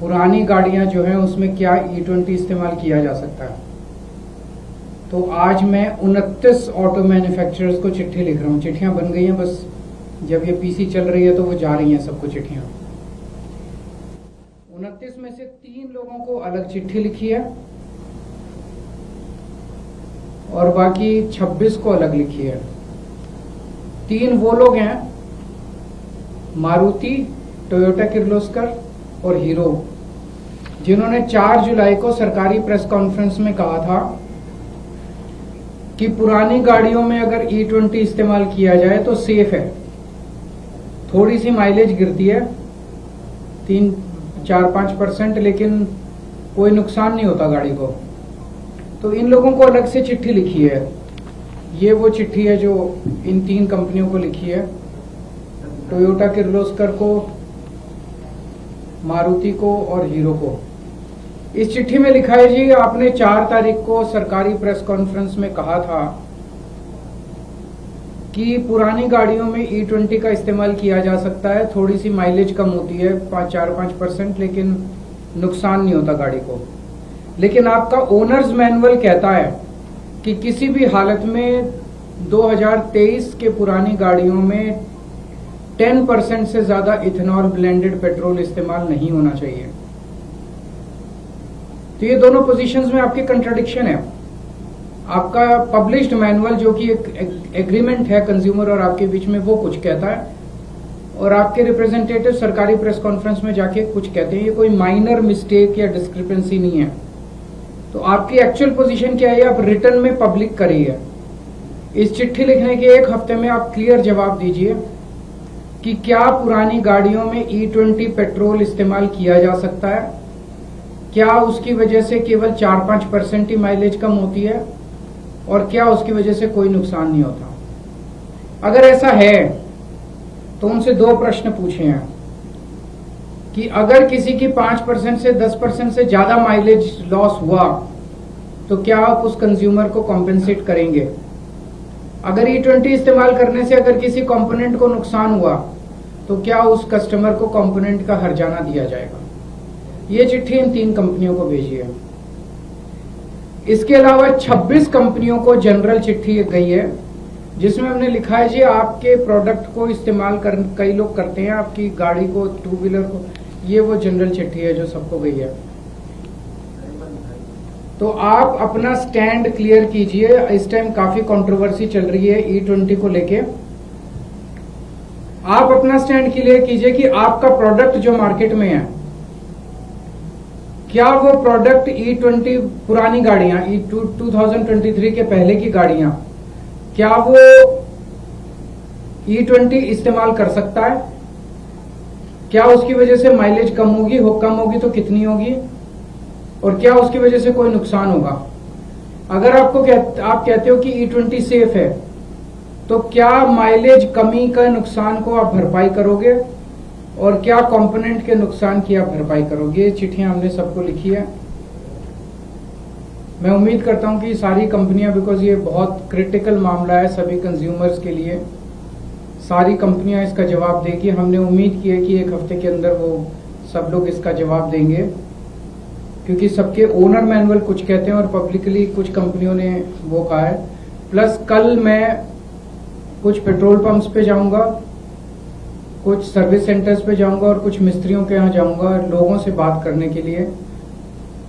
पुरानी गाड़ियां जो हैं उसमें क्या E20 इस्तेमाल किया जा सकता है। तो आज मैं 29 ऑटो मैन्युफैक्चरर्स को चिट्ठी लिख रहा हूँ। चिट्ठियां बन गई हैं, बस जब ये पीसी चल रही है तो वो जा रही हैं सबको चिट्ठियां। 29 में से 3 लोगों को अलग चिट्ठी लिखी है और बाकी 26 को अलग लिखी है। 3 वो लोग हैं, मारुति, टोयोटा किर्लोस्कर और हीरो, जिन्होंने 4 जुलाई को सरकारी प्रेस कॉन्फ्रेंस में कहा था कि पुरानी गाड़ियों में अगर E20 इस्तेमाल किया जाए तो सेफ है। थोड़ी सी माइलेज गिरती है 3-4-5%, लेकिन कोई नुकसान नहीं होता गाड़ी को। तो इन लोगों को अलग से चिट्ठी लिखी है। ये वो चिट्ठी है जो इन 3 कंपनियों को लिखी है, टोयोटा किर्लोस्कर को, मारुति को और हीरो को। इस चिट्ठी में लिखा है, जी आपने 4 तारीख को सरकारी प्रेस कॉन्फ्रेंस में कहा था कि पुरानी गाड़ियों में E20 का इस्तेमाल किया जा सकता है। थोड़ी सी माइलेज कम होती है 4-5%, लेकिन नुकसान नहीं होता गाड़ी को। लेकिन आपका ओनर्स मैनुअल कहता है कि किसी भी हालत में 2023 के पुरानी गाड़ियों में 10% से ज्यादा इथेनॉल ब्लेंडेड पेट्रोल इस्तेमाल नहीं होना चाहिए। तो ये दोनों पोजीशंस में आपकी कंट्राडिक्शन है। आपका पब्लिश्ड मैनुअल जो कि एक एग्रीमेंट है कंज्यूमर और आपके बीच में, वो कुछ कहता है और आपके रिप्रेजेंटेटिव सरकारी प्रेस कॉन्फ्रेंस में जाके कुछ कहते हैं। ये कोई माइनर मिस्टेक या डिस्क्रिपेंसी नहीं है। तो आपकी एक्चुअल पोजीशन क्या है, आप रिटर्न में पब्लिक करिए। इस चिट्ठी लिखने के 1 हफ्ते में आप क्लियर जवाब दीजिए कि क्या पुरानी गाड़ियों में E20 पेट्रोल इस्तेमाल किया जा सकता है, क्या उसकी वजह से केवल 4-5% ही माइलेज कम होती है और क्या उसकी वजह से कोई नुकसान नहीं होता। अगर ऐसा है तो उनसे 2 प्रश्न पूछे हैं कि अगर किसी की 5% से 10% से ज्यादा माइलेज लॉस हुआ तो क्या आप उस कंज्यूमर को कॉम्पेंसेट करेंगे। अगर E20 इस्तेमाल करने से अगर किसी कंपोनेंट को नुकसान हुआ तो क्या उस कस्टमर को कंपोनेंट का हर्जाना दिया जाएगा। ये चिट्ठी इन 3 कंपनियों को भेजी है। इसके अलावा 26 कंपनियों को जनरल चिट्ठी गई है, जिसमें हमने लिखा है, जी आपके प्रोडक्ट को इस्तेमाल कई लोग करते हैं, आपकी गाड़ी को, 2 व्हीलर को। ये वो जनरल चिट्ठी है जो सबको गई है। तो आप अपना स्टैंड क्लियर कीजिए। इस टाइम काफी कंट्रोवर्सी चल रही है E20 को लेके। आप अपना स्टैंड क्लियर कीजिए कि आपका प्रोडक्ट जो मार्केट में है, क्या वो प्रोडक्ट E20 पुरानी गाड़ियां, 2023 के पहले की गाड़ियां, क्या वो E20 इस्तेमाल कर सकता है। क्या उसकी वजह से माइलेज कम होगी, कम होगी तो कितनी होगी, और क्या उसकी वजह से कोई नुकसान होगा। अगर आप कहते हो कि E20 सेफ है, तो क्या माइलेज कमी का नुकसान को आप भरपाई करोगे और क्या कंपोनेंट के नुकसान की आप भरपाई करोगे। ये चिट्ठियां हमने सबको लिखी है। मैं उम्मीद करता हूं कि सारी कंपनियां, बिकॉज ये बहुत क्रिटिकल मामला है सभी कंज्यूमर्स के लिए, सारी कंपनियां इसका जवाब देगी। हमने उम्मीद की है कि 1 हफ्ते के अंदर वो सब लोग इसका जवाब देंगे, क्योंकि सबके ओनर मैनुअल कुछ कहते हैं और पब्लिकली कुछ कंपनियों ने वो कहा है। प्लस कल मैं कुछ पेट्रोल पंप्स पे जाऊंगा, कुछ सर्विस सेंटर्स पे जाऊंगा और कुछ मिस्त्रियों के यहाँ जाऊंगा लोगों से बात करने के लिए।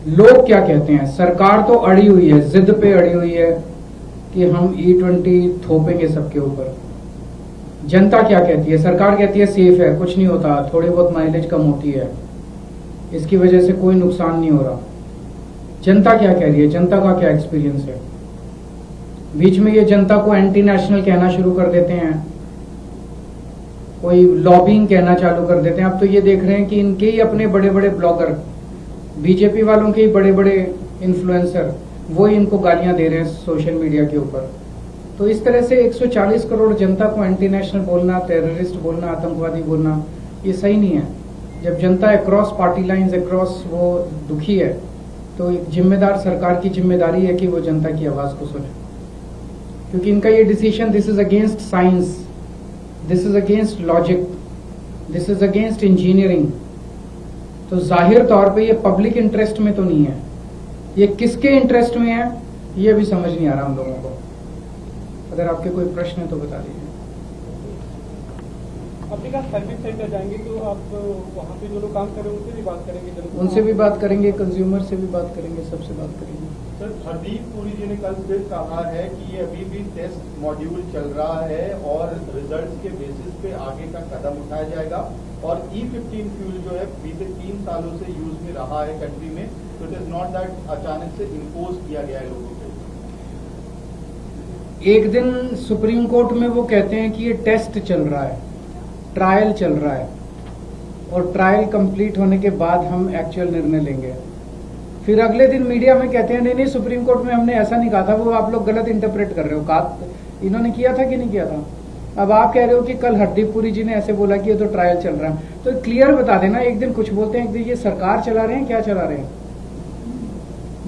लोग क्या कहते हैं। सरकार तो अड़ी हुई है, जिद पे अड़ी हुई है कि हम E20 थोपेंगे सबके ऊपर। जनता क्या कहती है। सरकार कहती है सेफ है, कुछ नहीं होता, थोड़ी बहुत माइलेज कम होती है, इसकी वजह से कोई नुकसान नहीं हो रहा। जनता क्या कह रही है, जनता का क्या एक्सपीरियंस है। बीच में ये जनता को एंटी नेशनल कहना शुरू कर देते हैं, कोई लॉबिंग कहना चालू कर देते हैं। अब तो ये देख रहे हैं कि इनके ही अपने बड़े बड़े ब्लॉगर, बीजेपी वालों के ही बड़े बड़े इन्फ्लुएंसर, वो ही इनको गालियां दे रहे हैं सोशल मीडिया के ऊपर। तो इस तरह से 140 करोड़ जनता को एंटी नेशनल बोलना, टेररिस्ट बोलना, आतंकवादी बोलना, ये सही नहीं है। जब जनता अक्रॉस पार्टी लाइंस, अक्रॉस वो दुखी है, तो एक जिम्मेदार सरकार की जिम्मेदारी है कि वो जनता की आवाज को सुने, क्योंकि इनका ये decision, this is against science, this is against logic, this is against engineering. तो जाहिर तौर पे ये पब्लिक इंटरेस्ट में तो नहीं है, ये किसके इंटरेस्ट में है ये भी समझ नहीं आ रहा हम लोगों को। अगर आपके कोई प्रश्न है तो बता दीजिए। अपने का सर्विस सेंटर जाएंगे तो आप वहाँ पे जो लोग काम कर रहे हैं उनसे भी बात करेंगे, उनसे भी बात करेंगे, कंज्यूमर से भी बात करेंगे, सबसे बात करेंगे। सर, हरदीप पुरी जी ने कल फिर कहा है कि ये अभी भी टेस्ट मॉड्यूल चल रहा है और रिजल्ट्स के बेसिस पे आगे का कदम उठाया जाएगा और E15 फ्यूल जो है बीते 3 सालों से यूज में रहा है कंट्री में, तो इट इज नॉट दैट अचानक से इम्पोज किया गया है लोगों पे। एक दिन सुप्रीम कोर्ट में वो कहते हैं कि ये टेस्ट चल रहा है, ट्रायल चल रहा है, और ट्रायल कंप्लीट होने के बाद हम एक्चुअल निर्णय लेंगे। फिर अगले दिन मीडिया में कहते हैं नहीं नहीं सुप्रीम कोर्ट में हमने ऐसा नहीं कहा था, वो आप लोग गलत इंटरप्रेट कर रहे हो। कहा इन्होंने किया था कि नहीं किया था? अब आप कह रहे हो कि कल हरदीप पुरी जी ने ऐसे बोला कि ये तो ट्रायल चल रहा है, तो क्लियर बता देना। एक दिन कुछ बोलते हैं, एक दिन ये सरकार चला रहे हैं, क्या चला रहे हैं?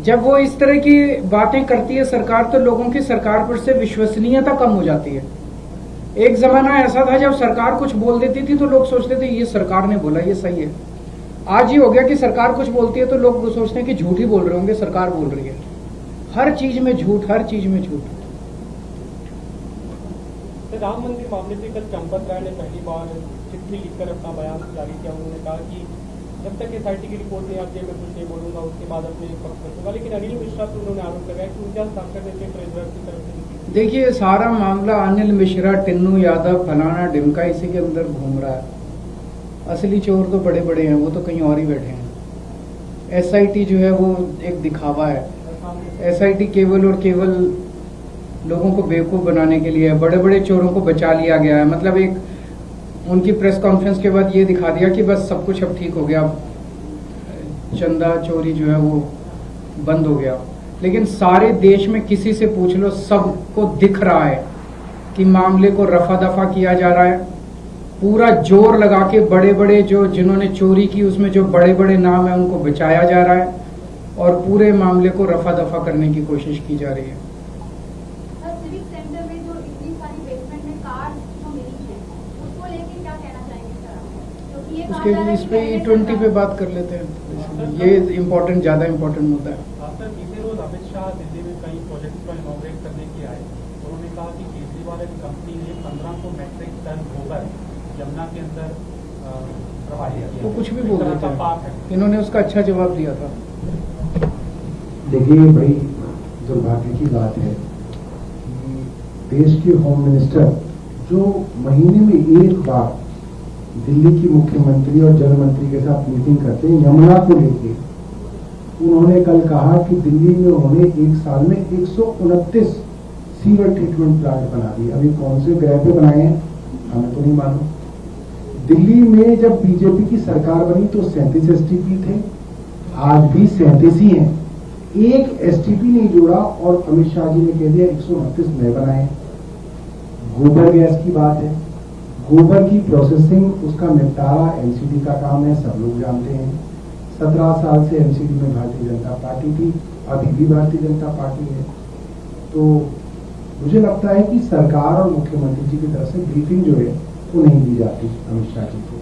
जब वो इस तरह की बातें करती है सरकार, तो लोगों की सरकार पर से विश्वसनीयता कम हो जाती है। एक जमाना ऐसा था जब सरकार कुछ बोल देती थी तो लोग सोचते थे ये सरकार ने बोला, ये सही है। आज ये हो गया कि सरकार कुछ बोलती है तो लोग सोचते हैं कि झूठ ही बोल रहे होंगे, सरकार बोल रही है। हर चीज में झूठ, हर चीज में झूठ। राम मंदिर मामले से कल चंपत राय ने पहली बार चिट्ठी लिखकर अपना बयान जारी किया। उन्होंने कहा कि जब तक SIT की रिपोर्ट नहीं आती है मैं कुछ नहीं बोलूंगा, उसके बाद अपने पक्ष रखूंगा। लेकिन अनिल मिश्रा पर उन्होंने आरोप लगाया कि उनके हस्ताक्षर देते ट्रेजरर की तरफ से। देखिए, सारा मामला अनिल मिश्रा, टिन्नू यादव, फलाना ढिमका इसी के अंदर घूम रहा है। असली चोर तो बड़े बड़े हैं, वो तो कहीं और ही बैठे हैं। SIT जो है वो एक दिखावा है। SIT केवल और केवल लोगों को बेवकूफ बनाने के लिए है। बड़े बड़े चोरों को बचा लिया गया है। मतलब एक उनकी प्रेस कॉन्फ्रेंस के बाद ये दिखा दिया कि बस सब कुछ अब ठीक हो गया, चंदा चोरी जो है वो बंद हो गया। लेकिन सारे देश में किसी से पूछ लो, सबको दिख रहा है कि मामले को रफा दफा किया जा रहा है। पूरा जोर लगा के बड़े बड़े जो जिन्होंने चोरी की उसमें जो बड़े बड़े नाम है उनको बचाया जा रहा है और पूरे मामले को रफा दफा करने की कोशिश की जा रही है। उसके इस पे E20 पे बात कर लेते हैं। ये इम्पोर्टेंट, ज्यादा इम्पोर्टेंट मुद्दा है। सर, बीते रोज अमित शाह दिल्ली में कई प्रोजेक्ट पर इनॉग्रेट करने के आए। उन्होंने कहा कि केजरीवाल की कंपनी ने 1500 मेट्रिक टन गोबर यमुना के अंदर प्रवाहित किया। वो कुछ भी बोल देते हैं, इन्होंने उसका अच्छा जवाब दिया था। देखिए भाई, दुर्भाग्य की बात है कि देश के होम मिनिस्टर जो महीने में एक बार दिल्ली की मुख्यमंत्री और जल मंत्री के साथ मीटिंग करते हैं यमुना को लेके, उन्होंने कल कहा कि दिल्ली में उन्होंने एक साल में 129 सीवर ट्रीटमेंट प्लांट बना दिए। अभी कौन से ग्रह पे बनाए हैं हमें तो नहीं मालूम। दिल्ली में जब बीजेपी की सरकार बनी तो 37 STP थे, आज भी 37 ही हैं। एक STP नहीं जोड़ा और अमित शाह जी ने कह दिया 129 नए बनाए। गोबर गैस की बात है, गोबर की प्रोसेसिंग, उसका निपटारा NCD का काम है, सब लोग जानते हैं। 17 साल से NCD में भारतीय जनता पार्टी थी, अभी भी भारतीय जनता पार्टी है। तो मुझे लगता है कि सरकार और मुख्यमंत्री जी की तरफ से ब्रीफिंग जो है वो नहीं दी जाती अमित शाह जी को।